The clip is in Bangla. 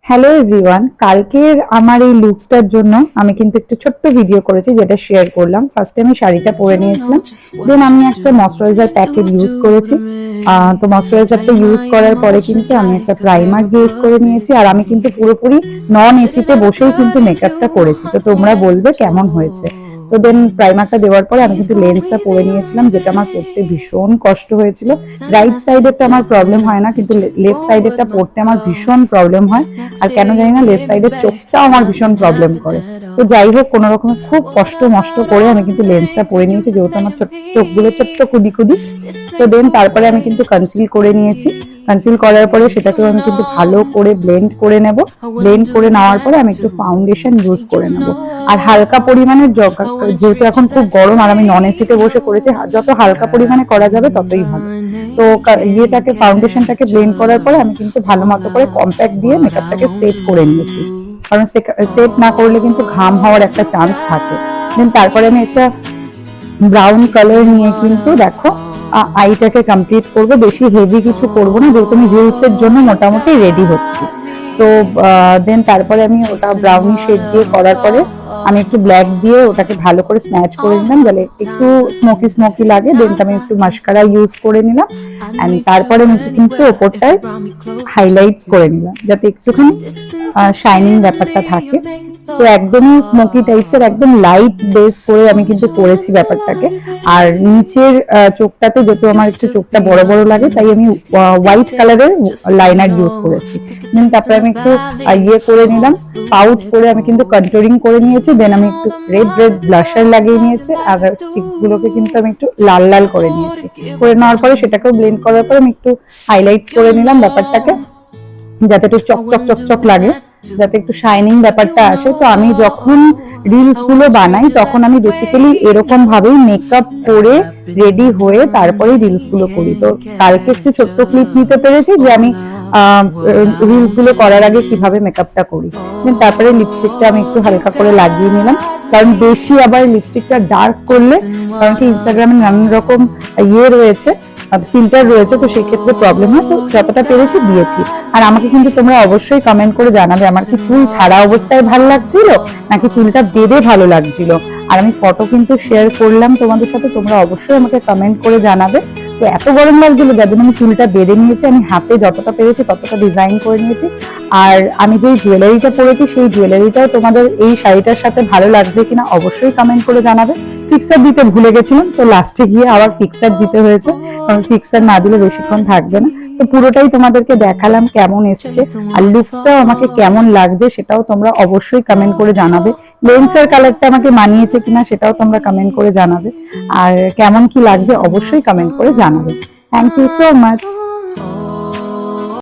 হ্যালো এভরিওয়ান, কালকের আমার এই লুকসটার জন্য আমি কিন্তু একটু ছোট্ট ভিডিও করেছি যেটা শেয়ার করলাম। ফার্স্টে আমি শাড়িটা পরে নিয়েছিলাম, দেন আমি একটা ময়শ্চারাইজার প্যাকেট ইউজ করেছি। তো ময়শ্চারাইজারটা ইউজ করার পরে কিন্তু আমি একটা প্রাইমার ইউজ করে নিয়েছি, আর আমি কিন্তু পুরোপুরি নন এসিতে বসেই কিন্তু মেকআপটা করেছি। তো তোমরা বলবে কেমন হয়েছে। তো দেন প্রাইমারটা দেওয়ার পরে আমি কিন্তু লেন্সটা পরে নিয়েছিলাম, যেটা আমার পরতে ভীষণ কষ্ট হয়েছিল। রাইট সাইডেরটা আমার প্রবলেম হয় না, কিন্তু লেফট সাইডেরটা পরতে আমার ভীষণ প্রবলেম হয়। আর কেন জানি না লেফট সাইডের চোখটাও আমার ভীষণ প্রবলেম করে। তো যাই হোক, কোনো রকমের খুব কষ্ট মষ্ট করে আমি কিন্তু লেন্সটা পরে নিয়েছি, যেহেতু আমার চোখগুলো ছোট্ট কুদি কুদি। তো দেন তারপরে আমি কিন্তু কনসিল করে নিয়েছি। কনসিল করার পরে সেটাকেও আমি কিন্তু ভালো করে ব্লেন্ড করে নেব। ব্লেন্ড করে নেওয়ার পরে আমি একটু ফাউন্ডেশন ইউজ করে নেব। আর হালকা পরিমাণের যেহেতু এখন খুব গরম আর আমি নন এসিতে বসে করেছি, যত হালকা পরিমাণে করা যাবে ততই ভালো। তো ফাউন্ডেশনটাকে ব্লেন্ড করার পরে আমি কিন্তু ভালো মতো করে কম্প্যাক্ট দিয়ে মেকআপটাকে সেট করে নিয়েছি, কারণ সেট না করলে কিন্তু ঘাম হওয়ার একটা চান্স থাকে। দেন তারপরে আমি একটা ব্রাউন কালার নিয়ে কিন্তু দেখো আইটাকে কমপ্লিট করবো। বেশি হেভি কিছু করবো না, যেহেতু আমি রিলসের জন্য মোটামুটি রেডি হচ্ছি। তো দেন তারপরে আমি ওটা ব্রাউনি শেড দিয়ে করার পরে আমি একটু ব্ল্যাক দিয়ে ওটাকে ভালো করে স্ম্যাচ করে নিলাম, যাতে একটু স্মোকি স্মোকি লাগে। দেন আমি একটু মাস্কারা ইউজ করে নিলাম, এন্ড তারপরে আমি কিন্তু ওপরটায় হাইলাইটস করে নিলাম, যাতে একটুখানি শাইনিং ব্যাপারটা থাকে। তো একদমই স্মোকি টাইপসের একদম লাইট বেস করে আমি কিন্তু করেছি ব্যাপারটাকে। আর নিচের চোখটাতে যেহেতু আমার একটু চোখটা বড় বড় লাগে, তাই আমি হোয়াইট কালারের লাইনার ইউজ করেছি। দেন তারপরে আমি একটু করে নিলাম, পাউট করে আমি কিন্তু কন্ট্রোলিং করে নিয়েছি। দেন আমি একটু রেড ব্লাশার লাগিয়ে নিয়েছি, আর চিকস গুলোকে কিন্তু আমি একটু লাল লাল করে নিয়েছি। করে নেওয়ার পরে সেটাকেও ব্লেন্ড করার পরে আমি একটু হাইলাইট করে নিলাম ব্যাপারটাকে, যাতে একটু চকচক চকচক লাগে, যাতে একটু শাইনিং ব্যাপারটা আসে। তো আমি যখন রিলস গুলো বানাই তখন আমি বেসিক্যালি এরকম ভাবেই মেকআপ করে রেডি হয়ে তারপরে রিলস গুলো করি। তো কালকে একটু ছোট্ট ক্লিপ নিতে পেরেছি যে আমি রিলস গুলো করার আগে কিভাবে মেকআপটা করি। তারপরে লিপস্টিকটা আমি একটু হালকা করে লাগিয়ে নিলাম, কারণ বেশি আবার লিপস্টিকটা ডার্ক করলে, কারণ কি ইনস্টাগ্রামে নানান রকম রয়েছে, ফিল্টার রয়েছে, তো সেই ক্ষেত্রে প্রবলেম হয়। তো যতটা পেরেছি দিয়েছি। আর আমাকে কিন্তু তোমরা অবশ্যই কমেন্ট করে জানাবে আমার কি চুল ছাড়া অবস্থায় ভালো লাগছিল নাকি চুলটা বেঁধে ভালো লাগছিল। আর আমি ফটো কিন্তু শেয়ার করলাম তোমাদের সাথে, তোমরা অবশ্যই আমাকে কমেন্ট করে জানাবে। তো এত গরম লাগছিল, যাদের আমি চুলটা বেঁধে নিয়েছি, আমি হাতে যতটা পেরেছি ততটা ডিজাইন করে নিয়েছি। আর আমি যেই জুয়েলারিটা পরেছি সেই জুয়েলারিটাও তোমাদের এই শাড়িটার সাথে ভালো লাগছে কিনা অবশ্যই কমেন্ট করে জানাবে। ফিক্সার দিতে ভুলে গেছিলাম, তো লাস্টে গিয়ে আবার ফিক্সার দিতে হয়েছে, কারণ ফিক্সার না দিলে বেশিক্ষণ থাকবে না। তো পুরোটাই তোমাদেরকে দেখালাম কেমন এসছে, আর লুকসটাও আমাকে কেমন লাগছে সেটাও তোমরা অবশ্যই কমেন্ট করে জানাবে। লেন্সের কালারটা আমাকে মানিয়েছে কিনা সেটাও তোমরা কমেন্ট করে জানাবে, আর কেমন কি লাগছে অবশ্যই কমেন্ট করে জানাবে। Thank you so much.